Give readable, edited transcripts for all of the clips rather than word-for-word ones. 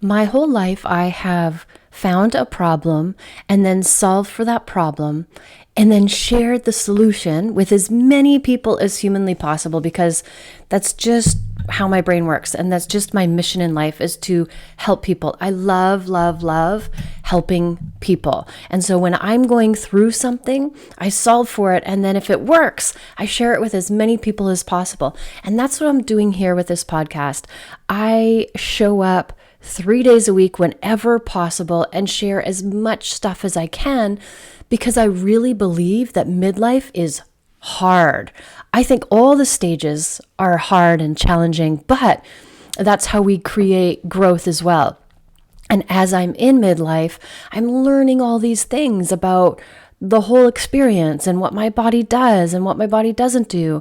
My whole life, I have found a problem and then solved for that problem and then shared the solution with as many people as humanly possible because that's just how my brain works. And that's just my mission in life is to help people. I love, love, love helping people. And so when I'm going through something, I solve for it. And then if it works, I share it with as many people as possible. And that's what I'm doing here with this podcast. I show up 3 days a week whenever possible and share as much stuff as I can because I really believe that midlife is hard. I think all the stages are hard and challenging, but that's how we create growth as well. And as I'm in midlife, I'm learning all these things about the whole experience and what my body does and what my body doesn't do.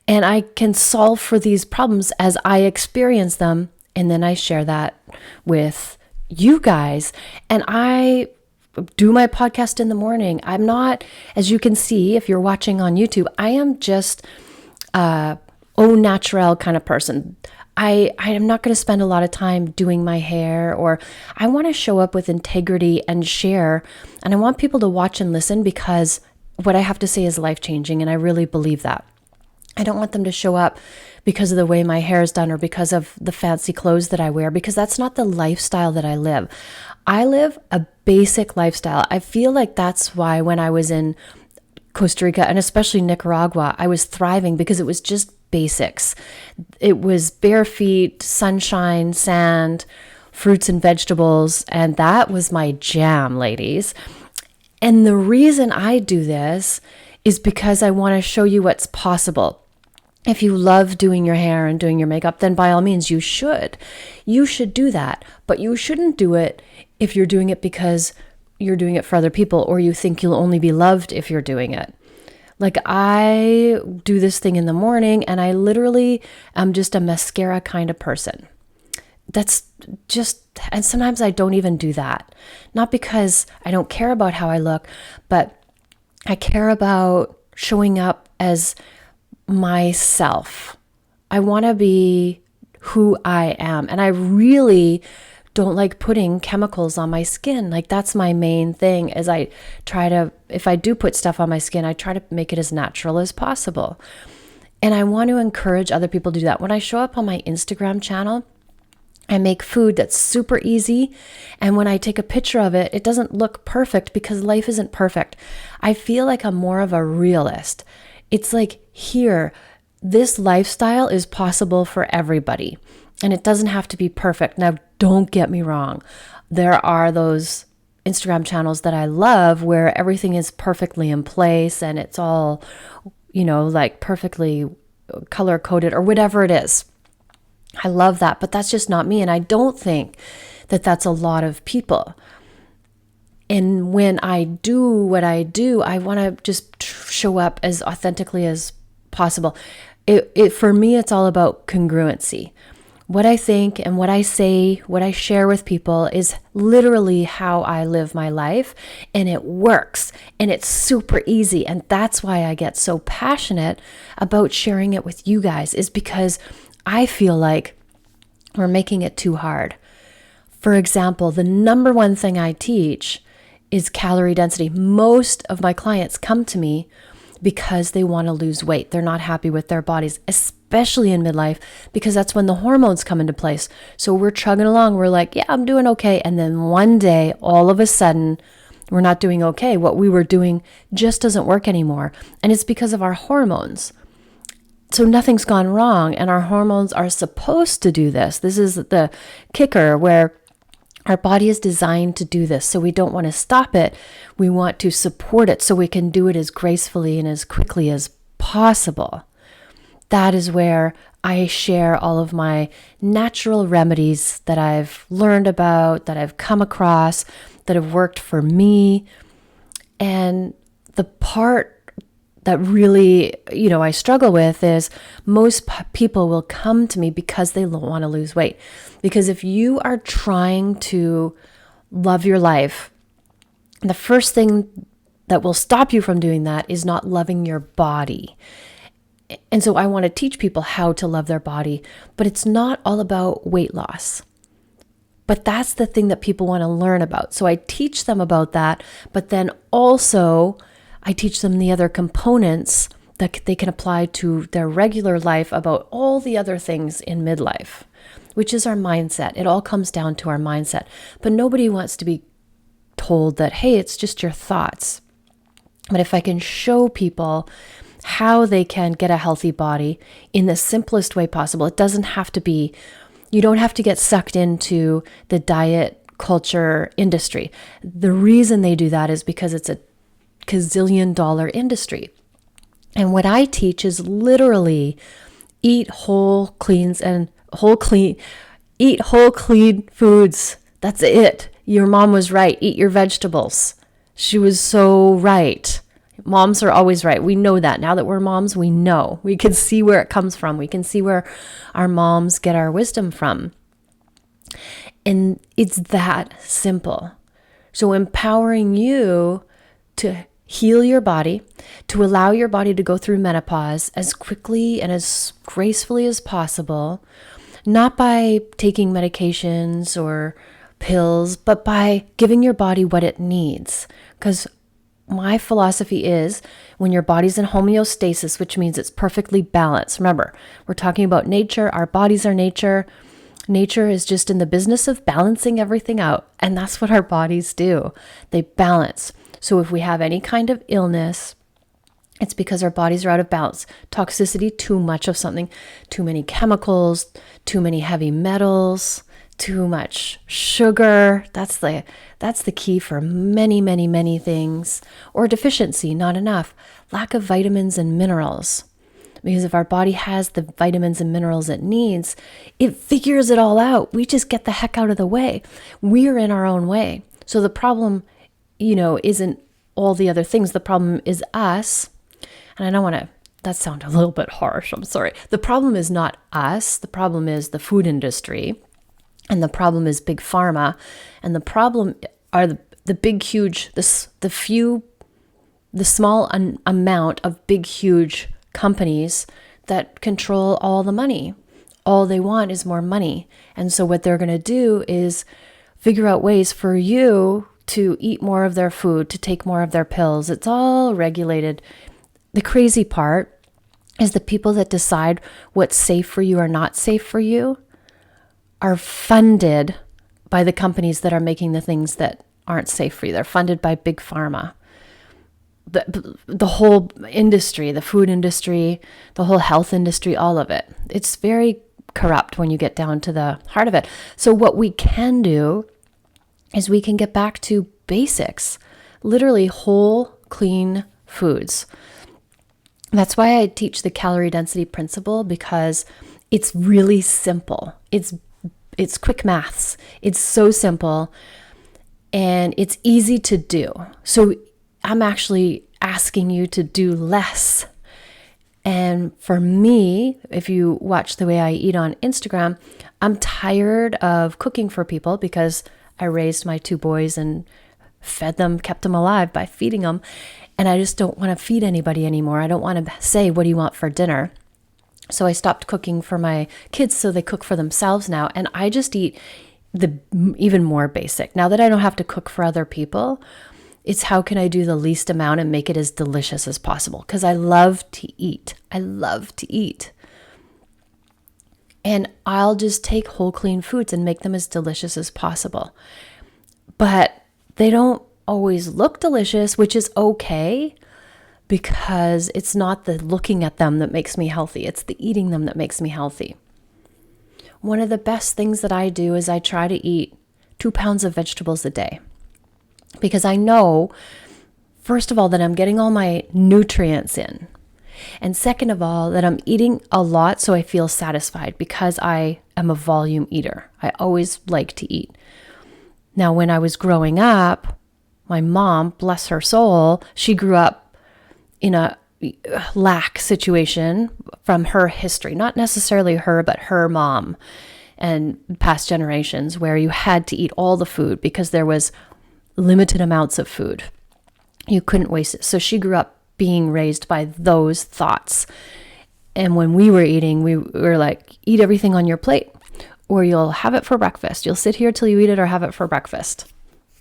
And I can solve for these problems as I experience them. And then I share that with you guys. And I do my podcast in the morning. I'm not, as you can see, if you're watching on YouTube, I am just au naturel kind of person. I am not going to spend a lot of time doing my hair, or I want to show up with integrity and share. And I want people to watch and listen because what I have to say is life-changing. And I really believe that. I don't want them to show up because of the way my hair is done or because of the fancy clothes that I wear, because that's not the lifestyle that I live. I live a basic lifestyle. I feel like that's why when I was in Costa Rica and especially Nicaragua, I was thriving because it was just basics. It was bare feet, sunshine, sand, fruits and vegetables, and that was my jam, ladies. And the reason I do this is because I want to show you what's possible. If you love doing your hair and doing your makeup, then by all means, you should. You should do that. But you shouldn't do it if you're doing it because you're doing it for other people or you think you'll only be loved if you're doing it. Like I do this thing in the morning and I literally am just a mascara kind of person. That's just, and sometimes I don't even do that. Not because I don't care about how I look, but I care about showing up as myself. I want to be who I am. And I really don't like putting chemicals on my skin. Like that's my main thing is I try to, if I do put stuff on my skin, I try to make it as natural as possible. And I want to encourage other people to do that. When I show up on my Instagram channel, I make food that's super easy. And when I take a picture of it, it doesn't look perfect because life isn't perfect. I feel like I'm more of a realist. It's like here, this lifestyle is possible for everybody. And it doesn't have to be perfect. Now, don't get me wrong. There are those Instagram channels that I love where everything is perfectly in place and it's all, like perfectly color coded or whatever it is. I love that, but that's just not me. And I don't think that that's a lot of people. And when I do what I do, I want to just show up as authentically as possible. For me, it's all about congruency. What I think and what I say, what I share with people is literally how I live my life, and it works and it's super easy. And that's why I get so passionate about sharing it with you guys, is because I feel like we're making it too hard. For example, the number one thing I teach is calorie density. Most of my clients come to me because they want to lose weight. They're not happy with their bodies, especially in midlife, because that's when the hormones come into place. So we're chugging along. We're like, yeah, I'm doing okay. And then one day, all of a sudden, we're not doing okay. What we were doing just doesn't work anymore. And it's because of our hormones. So nothing's gone wrong. And our hormones are supposed to do this. This is the kicker where our body is designed to do this, so we don't want to stop it. We want to support it so we can do it as gracefully and as quickly as possible. That is where I share all of my natural remedies that I've learned about, that I've come across, that have worked for me. And the part that really, I struggle with is most people will come to me because they don't want to lose weight. Because if you are trying to love your life, the first thing that will stop you from doing that is not loving your body. And so I want to teach people how to love their body, but it's not all about weight loss. But that's the thing that people want to learn about. So I teach them about that, but then also I teach them the other components that they can apply to their regular life about all the other things in midlife, which is our mindset. It all comes down to our mindset. But nobody wants to be told that, hey, it's just your thoughts. But if I can show people how they can get a healthy body in the simplest way possible, it doesn't have to be, you don't have to get sucked into the diet culture industry. The reason they do that is because it's a gazillion-dollar industry. And what I teach is literally eat whole clean foods. That's it. Your mom was right. Eat your vegetables. She was so right. Moms are always right. We know that. Now that we're moms, we know. We can see where it comes from. We can see where our moms get our wisdom from. And it's that simple. So empowering you to heal your body, to allow your body to go through menopause as quickly and as gracefully as possible, not by taking medications or pills, but by giving your body what it needs. Because my philosophy is when your body's in homeostasis, which means it's perfectly balanced. Remember, we're talking about nature. Our bodies are nature. Nature is just in the business of balancing everything out. And that's what our bodies do. They balance. So if we have any kind of illness, it's because our bodies are out of balance. Toxicity, too much of something, too many chemicals, too many heavy metals, too much sugar. That's the key for many, many, many things. Or deficiency, not enough. Lack of vitamins and minerals. Because if our body has the vitamins and minerals it needs, it figures it all out. We just get the heck out of the way. We're in our own way. So the problem, isn't all the other things. The problem is us. And I don't want to, that sound a little bit harsh. I'm sorry. The problem is not us. The problem is the food industry. And the problem is big pharma. And the problem are the big, huge, the small amount of big, huge companies that control all the money. All they want is more money. And so what they're going to do is figure out ways for you to eat more of their food, to take more of their pills. It's all regulated. The crazy part is the people that decide what's safe for you or not safe for you are funded by the companies that are making the things that aren't safe for you. They're funded by big pharma. The whole industry, the food industry, the whole health industry, all of it. It's very corrupt when you get down to the heart of it. So what we can do is we can get back to basics, literally whole, clean foods. That's why I teach the calorie density principle, because it's really simple. It's quick maths. It's so simple and it's easy to do. So I'm actually asking you to do less. And for me, if you watch the way I eat on Instagram, I'm tired of cooking for people because I raised my 2 boys and fed them, kept them alive by feeding them. And I just don't want to feed anybody anymore. I don't want to say, what do you want for dinner? So I stopped cooking for my kids, so they cook for themselves now. And I just eat the even more basic. Now that I don't have to cook for other people, it's how can I do the least amount and make it as delicious as possible? Because I love to eat. I love to eat. And I'll just take whole clean foods and make them as delicious as possible. But they don't always look delicious, which is okay, because it's not the looking at them that makes me healthy. It's the eating them that makes me healthy. One of the best things that I do is I try to eat 2 pounds of vegetables a day. Because I know, first of all, that I'm getting all my nutrients in. And second of all, that I'm eating a lot so I feel satisfied, because I am a volume eater. I always like to eat. Now, when I was growing up, my mom, bless her soul, she grew up in a lack situation from her history. Not necessarily her, but her mom and past generations, where you had to eat all the food because there was limited amounts of food. You couldn't waste it. So she grew up being raised by those thoughts. And when we were eating, we were like, eat everything on your plate or you'll have it for breakfast. You'll sit here till you eat it or have it for breakfast.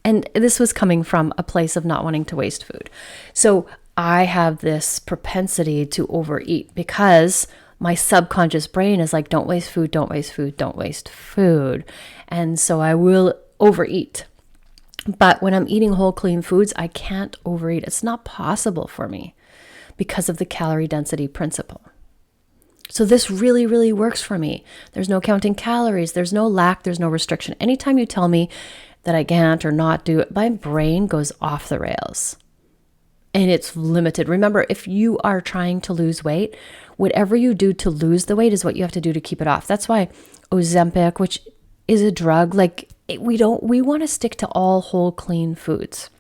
And this was coming from a place of not wanting to waste food. So I have this propensity to overeat because my subconscious brain is like, don't waste food, don't waste food, don't waste food. And so I will overeat. But when I'm eating whole, clean foods, I can't overeat. It's not possible for me because of the calorie density principle. So this really, really works for me. There's no counting calories. There's no lack. There's no restriction. Anytime you tell me that I can't or not do it, my brain goes off the rails. And it's limited. Remember, if you are trying to lose weight, whatever you do to lose the weight is what you have to do to keep it off. That's why Ozempic, which is a drug, we want to stick to all whole, clean foods.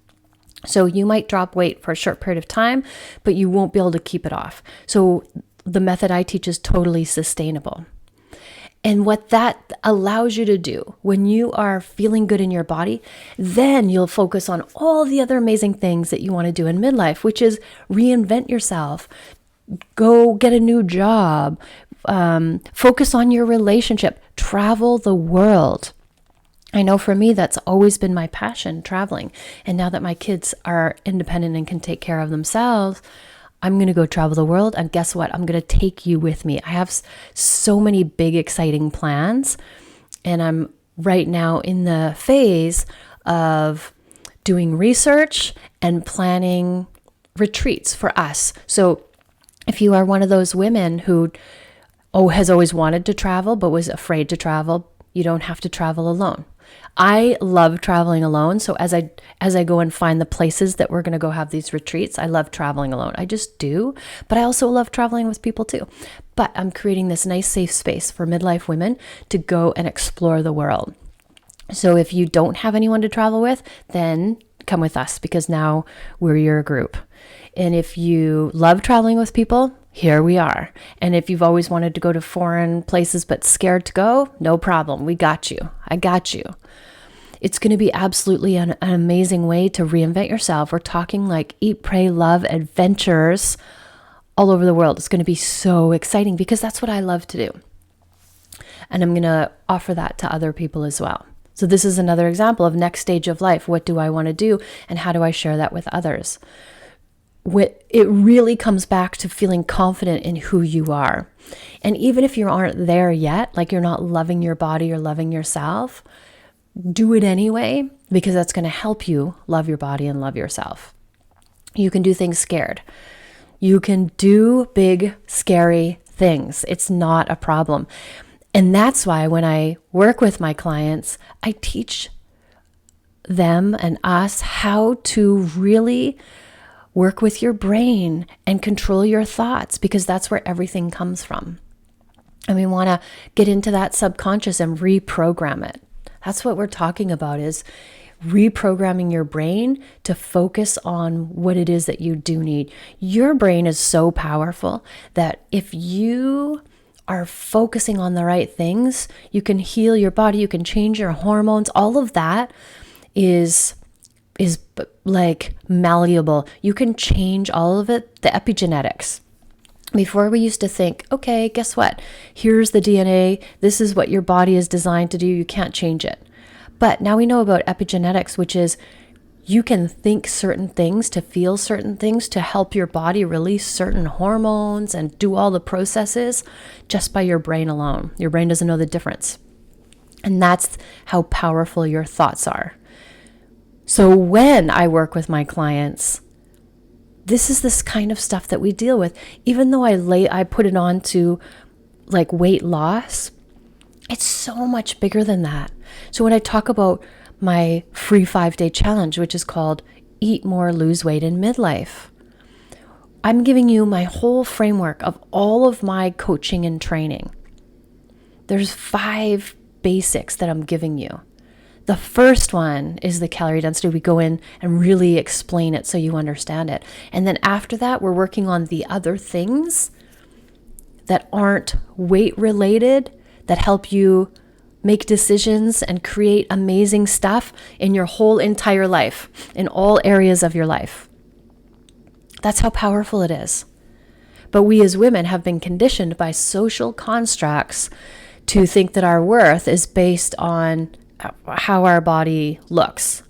So you might drop weight for a short period of time, but you won't be able to keep it off. So the method I teach is totally sustainable. And what that allows you to do when you are feeling good in your body, then you'll focus on all the other amazing things that you want to do in midlife, which is reinvent yourself, go get a new job, focus on your relationship, travel the world. I know for me, that's always been my passion, traveling. And now that my kids are independent and can take care of themselves, I'm going to go travel the world. And guess what? I'm going to take you with me. I have so many big, exciting plans. And I'm right now in the phase of doing research and planning retreats for us. So if you are one of those women who has always wanted to travel but was afraid to travel, you don't have to travel alone. I love traveling alone. So as I go and find the places that we're going to go have these retreats, I love traveling alone. I just do. But I also love traveling with people too. But I'm creating this nice safe space for midlife women to go and explore the world. So if you don't have anyone to travel with, then come with us because now we're your group. And if you love traveling with people, here we are. And if you've always wanted to go to foreign places but scared to go, no problem. We got you. I got you. It's going to be absolutely an amazing way to reinvent yourself. We're talking like eat, pray, love adventures all over the world. It's going to be so exciting because that's what I love to do. And I'm going to offer that to other people as well. So this is another example of next stage of life. What do I want to do? And how do I share that with others? It really comes back to feeling confident in who you are. And even if you aren't there yet, like you're not loving your body or loving yourself, do it anyway, because that's going to help you love your body and love yourself. You can do things scared. You can do big, scary things. It's not a problem. And that's why when I work with my clients, I teach them and us how to really work with your brain and control your thoughts, because that's where everything comes from. And we want to get into that subconscious and reprogram it. That's what we're talking about, is reprogramming your brain to focus on what it is that you do need. Your brain is so powerful that if you are focusing on the right things, you can heal your body, you can change your hormones. All of that is like malleable. You can change all of it, the epigenetics. Before we used to think, okay, guess what? Here's the DNA. This is what your body is designed to do. You can't change it. But now we know about epigenetics, which is you can think certain things to feel certain things to help your body release certain hormones and do all the processes just by your brain alone. Your brain doesn't know the difference. And that's how powerful your thoughts are. So when I work with my clients, this is this kind of stuff that we deal with. Even though I put it on to like weight loss, it's so much bigger than that. So when I talk about my free 5-day challenge, which is called Eat More, Lose Weight in Midlife, I'm giving you my whole framework of all of my coaching and training. There's 5 basics that I'm giving you. The first one is the calorie density. We go in and really explain it so you understand it. And then after that, we're working on the other things that aren't weight related, that help you make decisions and create amazing stuff in your whole entire life, in all areas of your life. That's how powerful it is. But we as women have been conditioned by social constructs to think that our worth is based on how our body looks.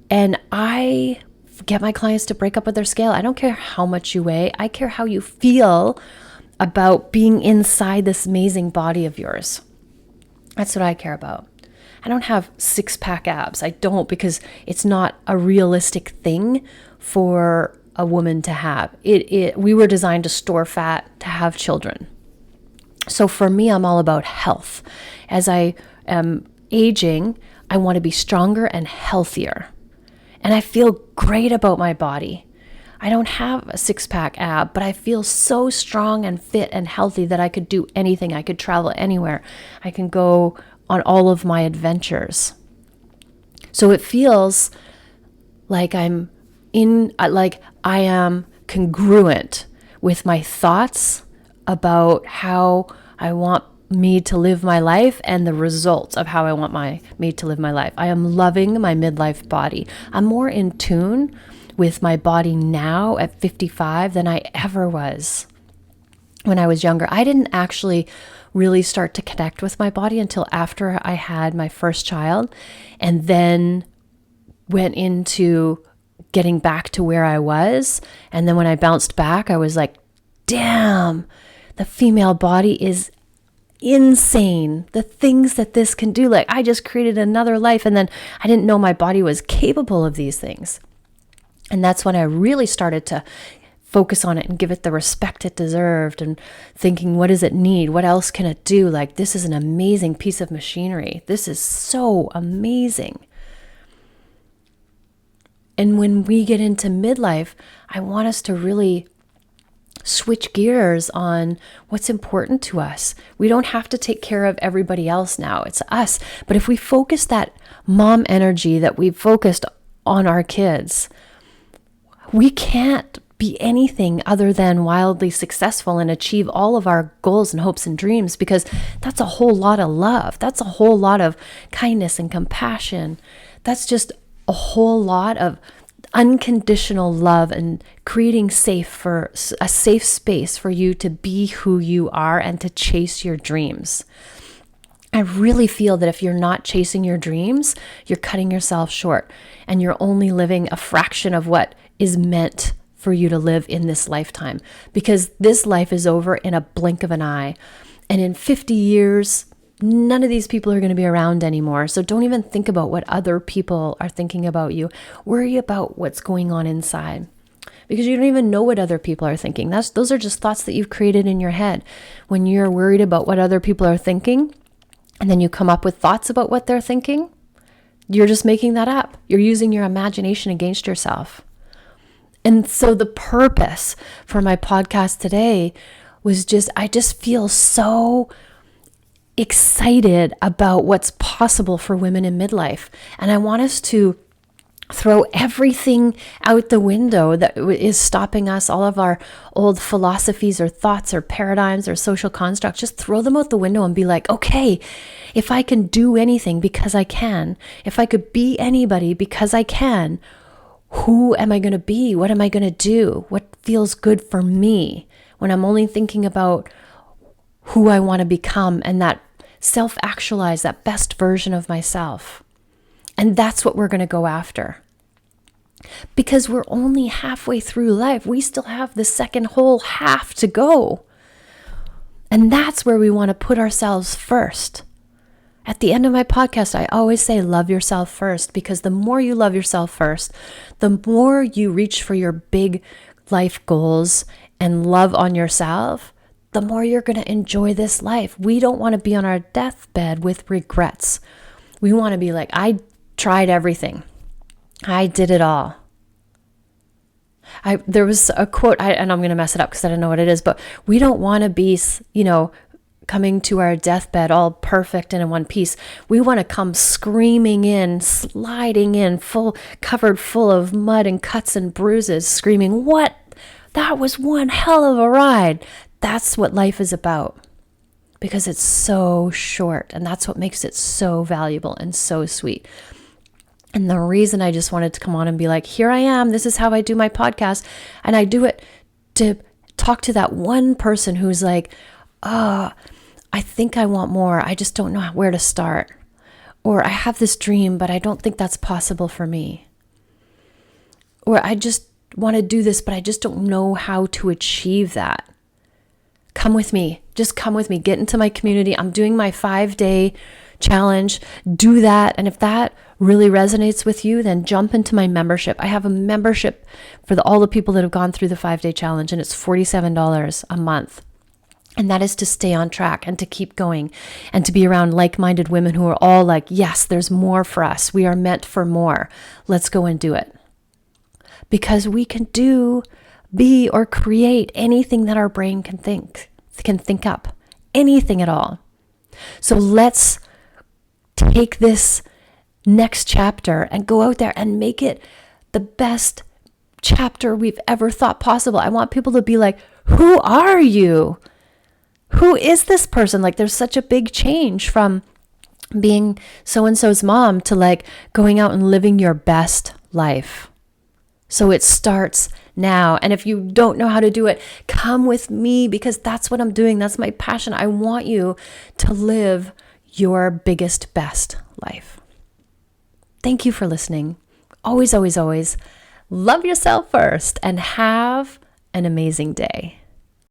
And I get my clients to break up with their scale. I don't care how much you weigh. I care how you feel about being inside this amazing body of yours. That's what I care about. I don't have 6-pack abs. I don't, because it's not a realistic thing for a woman to have. We were designed to store fat, to have children. So for me, I'm all about health. As I am aging, I want to be stronger and healthier. And I feel great about my body. I don't have a 6-pack ab, but I feel so strong and fit and healthy that I could do anything. I could travel anywhere. I can go on all of my adventures. So it feels like I am congruent with my thoughts about how I want me to live my life and the results of how I want me to live my life. I am loving my midlife body. I'm more in tune with my body now at 55 than I ever was when I was younger. I didn't actually really start to connect with my body until after I had my first child, and then went into getting back to where I was. And then when I bounced back, I was like, damn, the female body is insane. The things that this can do, like I just created another life. And then I didn't know my body was capable of these things. And that's when I really started to focus on it and give it the respect it deserved, and thinking, what does it need? What else can it do? Like, this is an amazing piece of machinery. This is so amazing. And when we get into midlife, I want us to really switch gears on what's important to us. We don't have to take care of everybody else now. It's us. But if we focus that mom energy that we've focused on our kids, we can't be anything other than wildly successful and achieve all of our goals and hopes and dreams, because that's a whole lot of love. That's a whole lot of kindness and compassion. That's just a whole lot of unconditional love and creating a safe space for you to be who you are and to chase your dreams. I really feel that if you're not chasing your dreams, you're cutting yourself short, and you're only living a fraction of what is meant for you to live in this lifetime, because this life is over in a blink of an eye. And in 50 years, none of these people are going to be around anymore. So don't even think about what other people are thinking about you. Worry about what's going on inside, because you don't even know what other people are thinking. Those are just thoughts that you've created in your head. When you're worried about what other people are thinking, and then you come up with thoughts about what they're thinking, you're just making that up. You're using your imagination against yourself. And so the purpose for my podcast today was I just feel so excited about what's possible for women in midlife. And I want us to throw everything out the window that is stopping us, all of our old philosophies or thoughts or paradigms or social constructs. Just throw them out the window and be like, okay, if I can do anything because I can, if I could be anybody because I can, who am I going to be? What am I going to do? What feels good for me when I'm only thinking about who I want to become and that self-actualize, that best version of myself? And that's what we're going to go after. Because we're only halfway through life. We still have the second whole half to go. And that's where we want to put ourselves first. At the end of my podcast, I always say, love yourself first, because the more you love yourself first, the more you reach for your big life goals and love on yourself, the more you're going to enjoy this life. We don't want to be on our deathbed with regrets. We want to be like, I tried everything. I did it all. There was a quote, and I'm going to mess it up because I don't know what it is, but we don't want to be, coming to our deathbed all perfect and in one piece. We want to come screaming in, sliding in, covered full of mud and cuts and bruises, screaming, what? That was one hell of a ride. That's what life is about, because it's so short, and that's what makes it so valuable and so sweet. And the reason I just wanted to come on and be like, here I am, this is how I do my podcast. And I do it to talk to that one person who's like, I think I want more. I just don't know where to start. Or I have this dream, but I don't think that's possible for me. Or I just want to do this, but I just don't know how to achieve that. Come with me. Just come with me. Get into my community. I'm doing my 5-day challenge. Do that. And if that really resonates with you, then jump into my membership. I have a membership for all the people that have gone through the 5-day challenge, and it's $47 a month. And that is to stay on track and to keep going and to be around like-minded women who are all like, yes, there's more for us. We are meant for more. Let's go and do it. Because we can do, be, or create anything that our brain can think up, anything at all. So let's take this next chapter and go out there and make it the best chapter we've ever thought possible. I want people to be like, who are you? Who is this person? Like, there's such a big change from being so-and-so's mom to like going out and living your best life. So it starts now. And if you don't know how to do it, come with me, because that's what I'm doing. That's my passion. I want you to live your biggest, best life. Thank you for listening. Always, always, always love yourself first and have an amazing day.